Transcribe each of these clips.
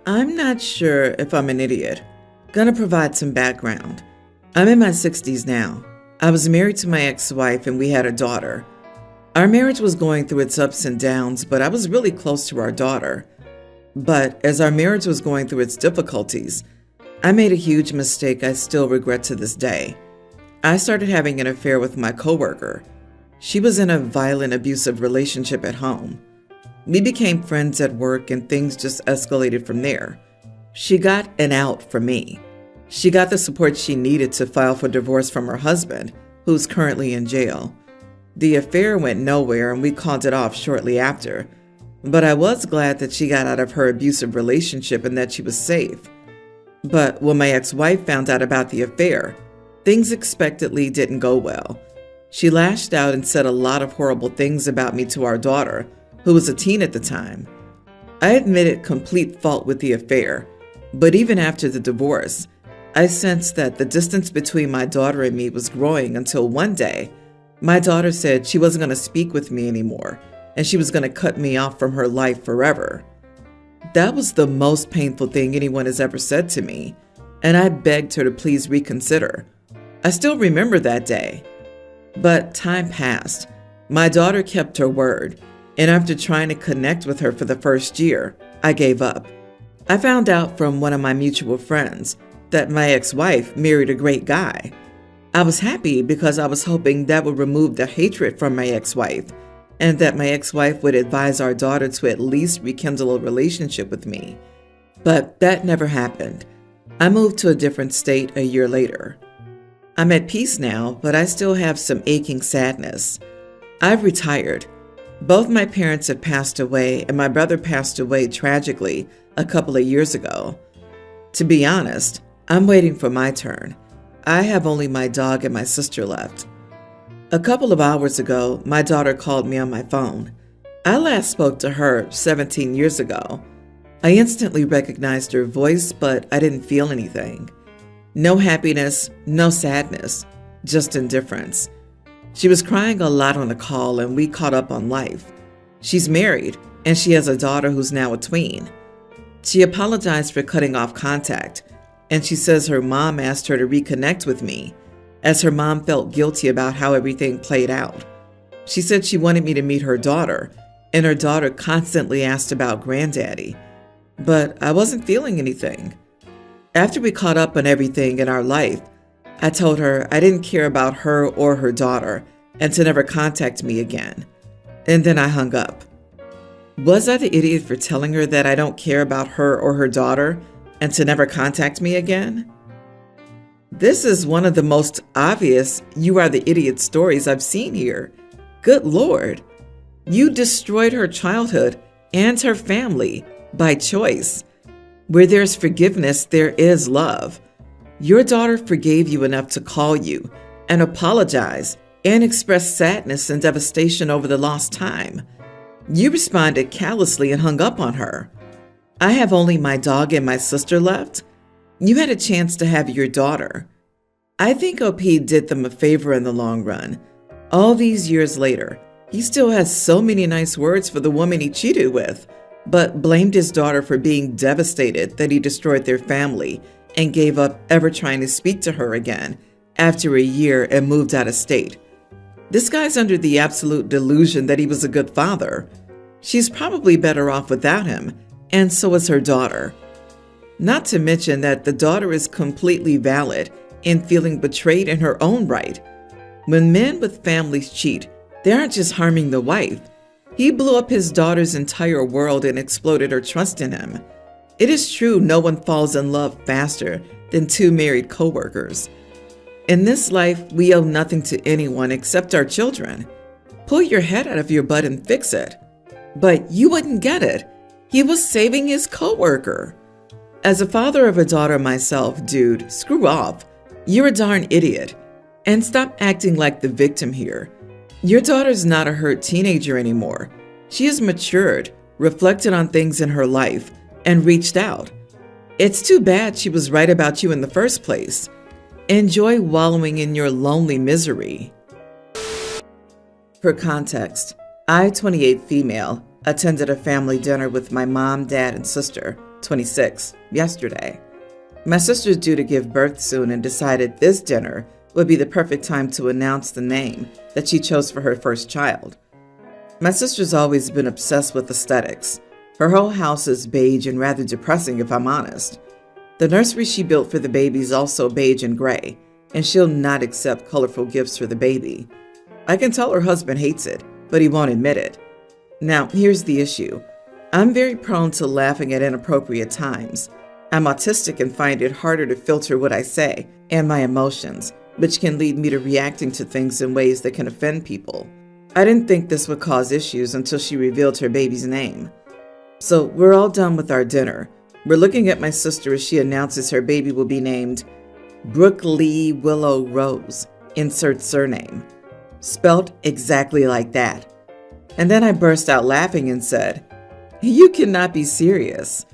I'm not sure if I'm an idiot. Gonna provide some background. I'm in my 60s now. I was married to my ex-wife and we had a daughter. Our marriage was going through its ups and downs, but I was really close to our daughter. But as our marriage was going through its difficulties, I made a huge mistake I still regret to this day. I started having an affair with my coworker. She was in a violent, abusive relationship at home. We became friends at work and things just escalated from there. She got an out from me. She got the support she needed to file for divorce from her husband, who's currently in jail. The affair went nowhere and we called it off shortly after. But I was glad that she got out of her abusive relationship and that she was safe. But when my ex-wife found out about the affair, things expectedly didn't go well. She lashed out and said a lot of horrible things about me to our daughter, who was a teen at the time. I admitted complete fault with the affair, but even after the divorce, I sensed that the distance between my daughter and me was growing until one day, my daughter said she wasn't going to speak with me anymore and she was going to cut me off from her life forever. That was the most painful thing anyone has ever said to me, and I begged her to please reconsider. I still remember that day. But time passed. My daughter kept her word, and after trying to connect with her for the first year, I gave up. I found out from one of my mutual friends that my ex-wife married a great guy. I was happy because I was hoping that would remove the hatred from my ex-wife and that my ex-wife would advise our daughter to at least rekindle a relationship with me. But that never happened. I moved to a different state a year later. I'm at peace now, but I still have some aching sadness. I've retired. Both my parents have passed away, and my brother passed away tragically a couple of years ago. To be honest, I'm waiting for my turn. I have only my dog and my sister left. A couple of hours ago, my daughter called me on my phone. I last spoke to her 17 years ago. I instantly recognized her voice, but I didn't feel anything. No happiness, no sadness, just indifference. She was crying a lot on the call and we caught up on life. She's married and she has a daughter who's now a tween. She apologized for cutting off contact and she says her mom asked her to reconnect with me as her mom felt guilty about how everything played out. She said she wanted me to meet her daughter and her daughter constantly asked about granddaddy, but I wasn't feeling anything. After we caught up on everything in our life, I told her I didn't care about her or her daughter and to never contact me again. And then I hung up. Was I the idiot for telling her that I don't care about her or her daughter and to never contact me again? This is one of the most obvious "you are the idiot" stories I've seen here. Good Lord. You destroyed her childhood and her family by choice. Where there's forgiveness, there is love. Your daughter forgave you enough to call you and apologize and express sadness and devastation over the lost time. You responded callously and hung up on her. I have only my dog and my sister left. You had a chance to have your daughter. I think OP did them a favor in the long run. All these years later, he still has so many nice words for the woman he cheated with, but blamed his daughter for being devastated that he destroyed their family and gave up ever trying to speak to her again after a year and moved out of state. This guy's under the absolute delusion that he was a good father. She's probably better off without him, and so is her daughter. Not to mention that the daughter is completely valid in feeling betrayed in her own right. When men with families cheat, they aren't just harming the wife. He blew up his daughter's entire world and exploded her trust in him. It is true no one falls in love faster than two married coworkers. In this life, we owe nothing to anyone except our children. Pull your head out of your butt and fix it. But you wouldn't get it. He was saving his coworker. As a father of a daughter myself, dude, screw off. You're a darn idiot. And stop acting like the victim here. Your daughter's not a hurt teenager anymore. She has matured, reflected on things in her life, and reached out. It's too bad she was right about you in the first place. Enjoy wallowing in your lonely misery. For context, I, 28 female, attended a family dinner with my mom, dad, and sister 26, yesterday. My sister's due to give birth soon and decided this dinner would be the perfect time to announce the name that she chose for her first child. My sister's always been obsessed with aesthetics. Her whole house is beige and rather depressing, if I'm honest. The nursery she built for the baby is also beige and gray, and she'll not accept colorful gifts for the baby. I can tell her husband hates it, but he won't admit it. Now, here's the issue. I'm very prone to laughing at inappropriate times. I'm autistic and find it harder to filter what I say and my emotions, which can lead me to reacting to things in ways that can offend people. I didn't think this would cause issues until she revealed her baby's name. So we're all done with our dinner. We're looking at my sister as she announces her baby will be named Brooke Lee Willow Rose, insert surname, spelt exactly like that. And then I burst out laughing and said, "You cannot be serious."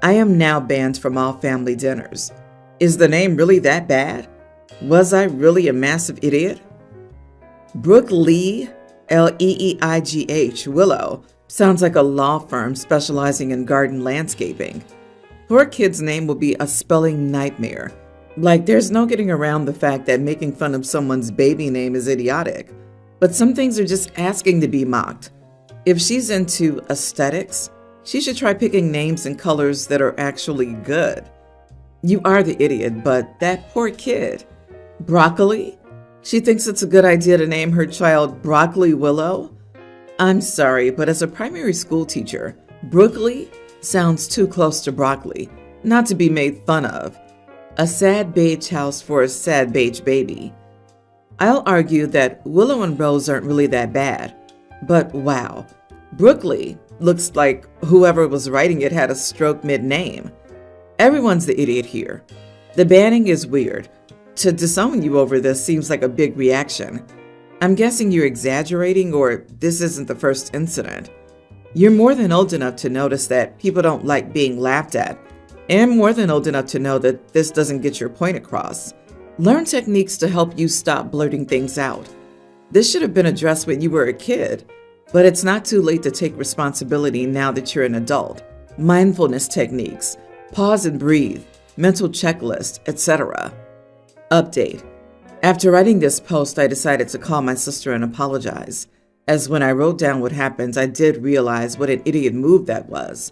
I am now banned from all family dinners. Is the name really that bad? Was I really a massive idiot? Brooke Lee, Leeigh, Willow, sounds like a law firm specializing in garden landscaping. Poor kid's name will be a spelling nightmare. Like, there's no getting around the fact that making fun of someone's baby name is idiotic. But some things are just asking to be mocked. If she's into aesthetics, she should try picking names and colors that are actually good. You are the idiot, but that poor kid. Broccoli? She thinks it's a good idea to name her child Broccoli Willow? I'm sorry, but as a primary school teacher, Brookley sounds too close to broccoli, not to be made fun of. A sad beige house for a sad beige baby. I'll argue that Willow and Rose aren't really that bad, but wow, Brookley looks like whoever was writing it had a stroke mid-name. Everyone's the idiot here. The banning is weird. To disown you over this seems like a big reaction. I'm guessing you're exaggerating, or this isn't the first incident. You're more than old enough to notice that people don't like being laughed at, and more than old enough to know that this doesn't get your point across. Learn techniques to help you stop blurting things out. This should have been addressed when you were a kid, but it's not too late to take responsibility now that you're an adult. Mindfulness techniques, pause and breathe, mental checklist, etc. Update. After writing this post, I decided to call my sister and apologize, as when I wrote down what happened, I did realize what an idiot move that was.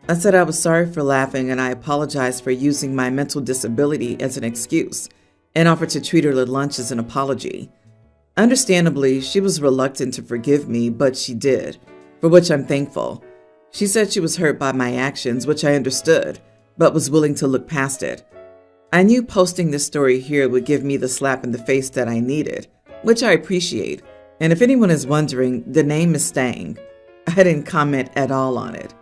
I said I was sorry for laughing and I apologized for using my mental disability as an excuse, and offered to treat her to lunch as an apology. Understandably, she was reluctant to forgive me, but she did, for which I'm thankful. She said she was hurt by my actions, which I understood, but was willing to look past it. I knew posting this story here would give me the slap in the face that I needed, which I appreciate. And if anyone is wondering, the name is staying. I didn't comment at all on it.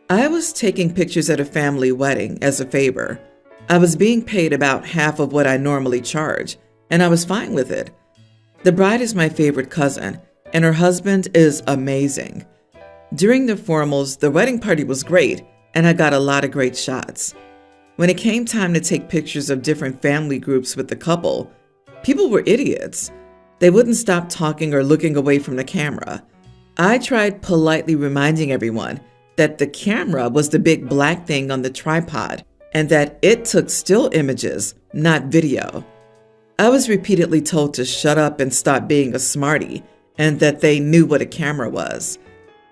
I was taking pictures at a family wedding as a favor. I was being paid about half of what I normally charge, and I was fine with it. The bride is my favorite cousin, and her husband is amazing. During the formals, the wedding party was great, and I got a lot of great shots. When it came time to take pictures of different family groups with the couple, people were idiots. They wouldn't stop talking or looking away from the camera. I tried politely reminding everyone that the camera was the big black thing on the tripod and that it took still images, not video. I was repeatedly told to shut up and stop being a smarty and that they knew what a camera was.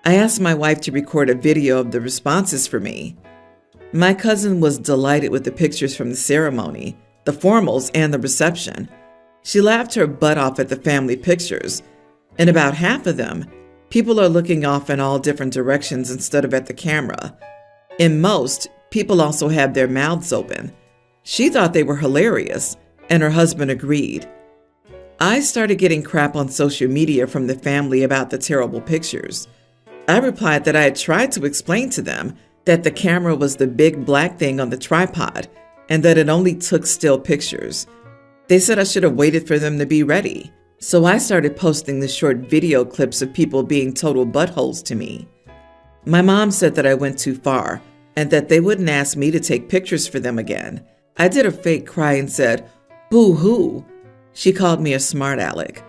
I asked my wife to record a video of the responses for me. My cousin was delighted with the pictures from the ceremony, the formals, and the reception. She laughed her butt off at the family pictures. In about half of them, people are looking off in all different directions instead of at the camera. In most, people also have their mouths open. She thought they were hilarious, and her husband agreed. I started getting crap on social media from the family about the terrible pictures. I replied that I had tried to explain to them that the camera was the big black thing on the tripod and that it only took still pictures. They said I should have waited for them to be ready. So I started posting the short video clips of people being total buttholes to me. My mom said that I went too far and that they wouldn't ask me to take pictures for them again. I did a fake cry and said, "Boo-hoo." She called me a smart aleck.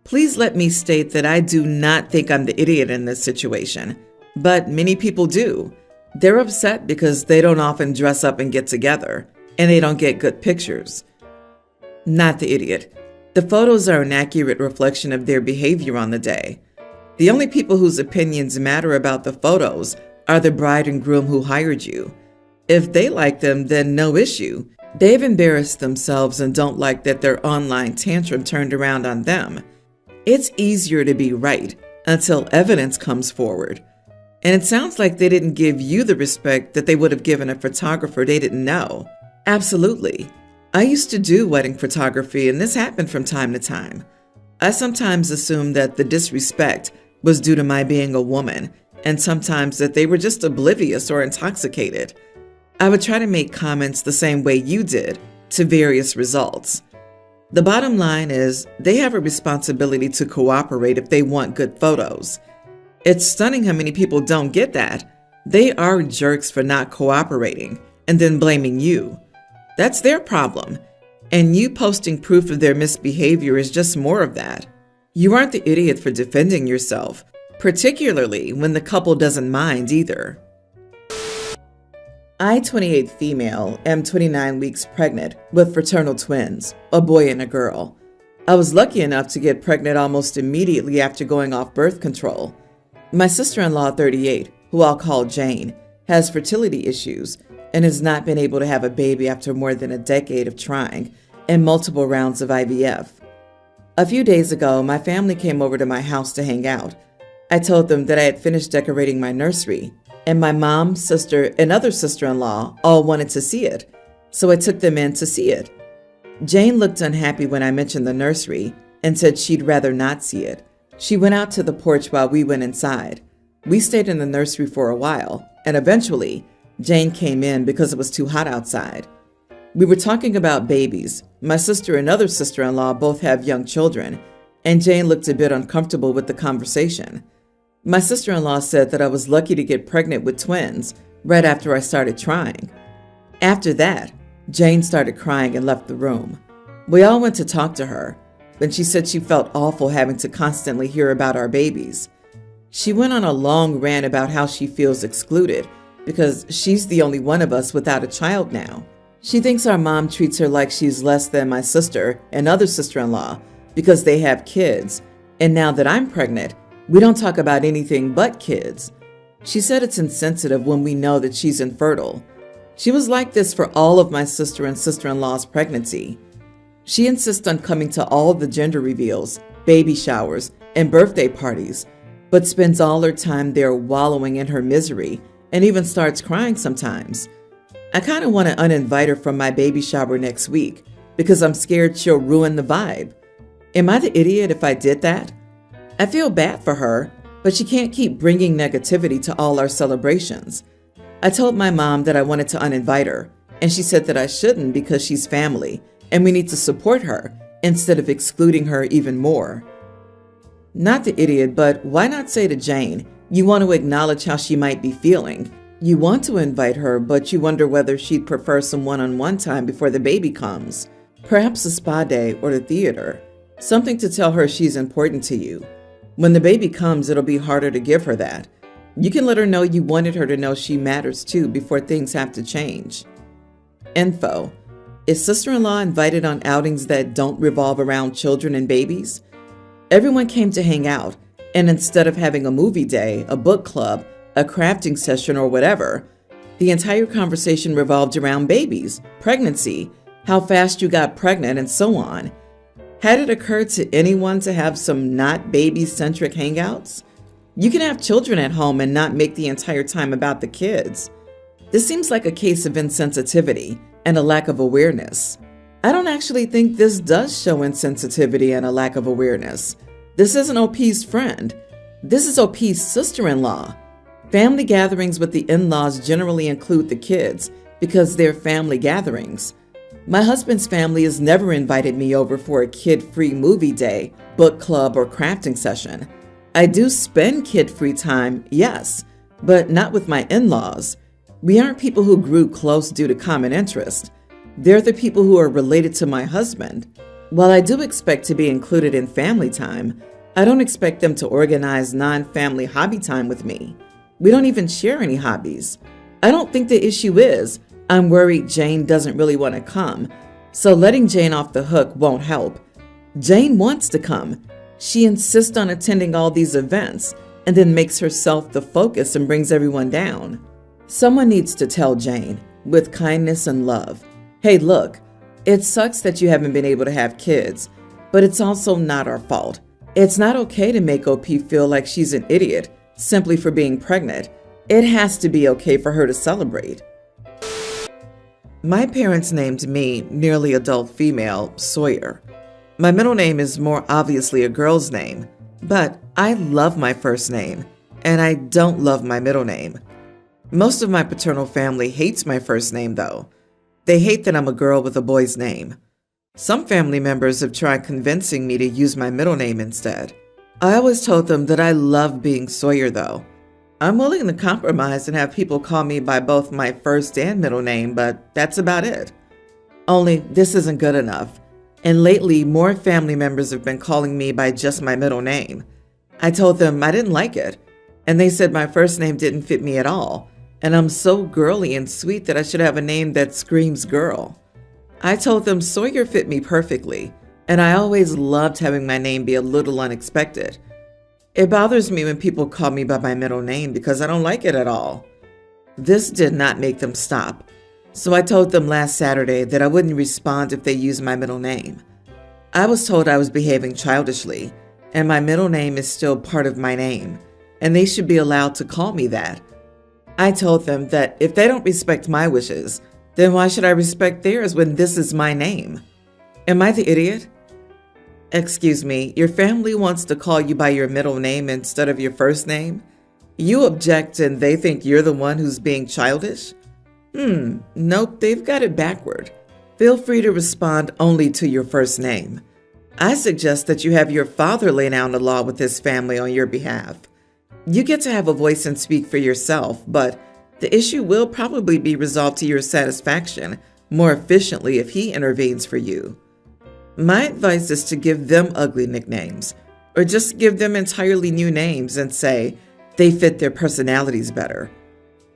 Please let me state that I do not think I'm the idiot in this situation, but many people do. They're upset because they don't often dress up and get together, and they don't get good pictures. Not the idiot. The photos are an accurate reflection of their behavior on the day. The only people whose opinions matter about the photos are the bride and groom who hired you. If they like them, then no issue. They've embarrassed themselves and don't like that their online tantrum turned around on them. It's easier to be right until evidence comes forward. And it sounds like they didn't give you the respect that they would have given a photographer they didn't know. Absolutely. I used to do wedding photography, and this happened from time to time. I sometimes assumed that the disrespect was due to my being a woman, and sometimes that they were just oblivious or intoxicated. I would try to make comments the same way you did to various results. The bottom line is they have a responsibility to cooperate if they want good photos. It's stunning how many people don't get that. They are jerks for not cooperating and then blaming you. That's their problem, and you posting proof of their misbehavior is just more of that. You aren't the idiot for defending yourself, particularly when the couple doesn't mind either. I, 28 female, am 29 weeks pregnant with fraternal twins, a boy and a girl. I was lucky enough to get pregnant almost immediately after going off birth control. My sister-in-law, 38, who I'll call Jane, has fertility issues and has not been able to have a baby after more than a decade of trying and multiple rounds of IVF. A few days ago, my family came over to my house to hang out. I told them that I had finished decorating my nursery, and my mom, sister, and other sister-in-law all wanted to see it, so I took them in to see it. Jane looked unhappy when I mentioned the nursery and said she'd rather not see it. She went out to the porch while we went inside. We stayed in the nursery for a while, and eventually, Jane came in because it was too hot outside. We were talking about babies. My sister and other sister-in-law both have young children, and Jane looked a bit uncomfortable with the conversation. My sister-in-law said that I was lucky to get pregnant with twins right after I started trying. After that, Jane started crying and left the room. We all went to talk to her, but she said she felt awful having to constantly hear about our babies. She went on a long rant about how she feels excluded because she's the only one of us without a child now. She thinks our mom treats her like she's less than my sister and other sister-in-law because they have kids, and now that I'm pregnant, we don't talk about anything but kids. She said it's insensitive when we know that she's infertile. She was like this for all of my sister and sister-in-law's pregnancy. She insists on coming to all the gender reveals, baby showers, and birthday parties, but spends all her time there wallowing in her misery and even starts crying sometimes. I kind of want to uninvite her from my baby shower next week because I'm scared she'll ruin the vibe. Am I the idiot if I did that? I feel bad for her, but she can't keep bringing negativity to all our celebrations. I told my mom that I wanted to uninvite her, and she said that I shouldn't because she's family, and we need to support her instead of excluding her even more. Not the idiot, but why not say to Jane, you want to acknowledge how she might be feeling. You want to invite her, but you wonder whether she'd prefer some one-on-one time before the baby comes. Perhaps a spa day or the theater. Something to tell her she's important to you. When the baby comes, it'll be harder to give her that. You can let her know you wanted her to know she matters too before things have to change. Info. Is sister-in-law invited on outings that don't revolve around children and babies? Everyone came to hang out, and instead of having a movie day, a book club, a crafting session, or whatever, the entire conversation revolved around babies, pregnancy, how fast you got pregnant, and so on. Had it occurred to anyone to have some not baby-centric hangouts? You can have children at home and not make the entire time about the kids. This seems like a case of insensitivity and a lack of awareness. I don't actually think this does show insensitivity and a lack of awareness. This isn't OP's friend. This is OP's sister-in-law. Family gatherings with the in-laws generally include the kids because they're family gatherings. My husband's family has never invited me over for a kid-free movie day, book club, or crafting session. I do spend kid-free time, yes, but not with my in-laws. We aren't people who grew close due to common interest. They're the people who are related to my husband. While I do expect to be included in family time, I don't expect them to organize non-family hobby time with me. We don't even share any hobbies. I don't think the issue is I'm worried Jane doesn't really want to come, so letting Jane off the hook won't help. Jane wants to come. She insists on attending all these events and then makes herself the focus and brings everyone down. Someone needs to tell Jane, with kindness and love, hey, look, it sucks that you haven't been able to have kids, but it's also not our fault. It's not okay to make OP feel like she's an idiot simply for being pregnant. It has to be okay for her to celebrate. My parents named me, nearly adult female, Sawyer. My middle name is more obviously a girl's name, but I love my first name, and I don't love my middle name. Most of my paternal family hates my first name, though. They hate that I'm a girl with a boy's name. Some family members have tried convincing me to use my middle name instead. I always told them that I love being Sawyer, though. I'm willing to compromise and have people call me by both my first and middle name, but that's about it. Only this isn't good enough, and lately more family members have been calling me by just my middle name. I told them I didn't like it, and they said my first name didn't fit me at all, and I'm so girly and sweet that I should have a name that screams girl. I told them Sawyer fit me perfectly, and I always loved having my name be a little unexpected. It bothers me when people call me by my middle name because I don't like it at all. This did not make them stop, so I told them last Saturday that I wouldn't respond if they used my middle name. I was told I was behaving childishly, and my middle name is still part of my name, and they should be allowed to call me that. I told them that if they don't respect my wishes, then why should I respect theirs when this is my name? Am I the idiot? Excuse me, your family wants to call you by your middle name instead of your first name? You object and they think you're the one who's being childish? Nope, they've got it backward. Feel free to respond only to your first name. I suggest that you have your father lay down the law with his family on your behalf. You get to have a voice and speak for yourself, but the issue will probably be resolved to your satisfaction more efficiently if he intervenes for you. My advice is to give them ugly nicknames, or just give them entirely new names and say they fit their personalities better.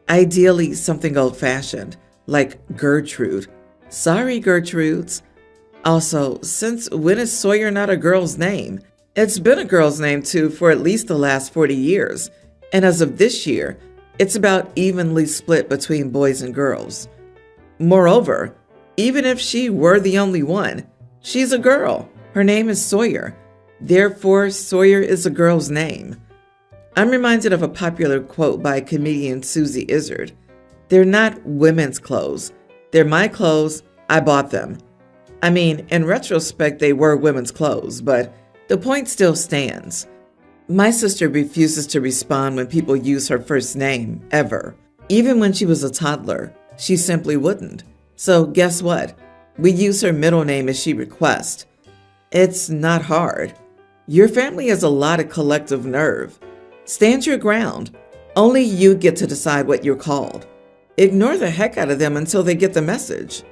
Ideally, something old-fashioned, like Gertrude. Sorry, Gertrudes. Also, since when is Sawyer not a girl's name? It's been a girl's name, too, for at least the last 40 years, and as of this year, it's about evenly split between boys and girls. Moreover, even if she were the only one, she's a girl. Her name is Sawyer. Therefore, Sawyer is a girl's name. I'm reminded of a popular quote by comedian Susie Izzard. They're not women's clothes. They're my clothes. I bought them. I mean, in retrospect, they were women's clothes, but the point still stands. My sister refuses to respond when people use her first name, ever. Even when she was a toddler, she simply wouldn't. So guess what? We use her middle name as she requests. It's not hard. Your family has a lot of collective nerve. Stand your ground. Only you get to decide what you're called. Ignore the heck out of them until they get the message.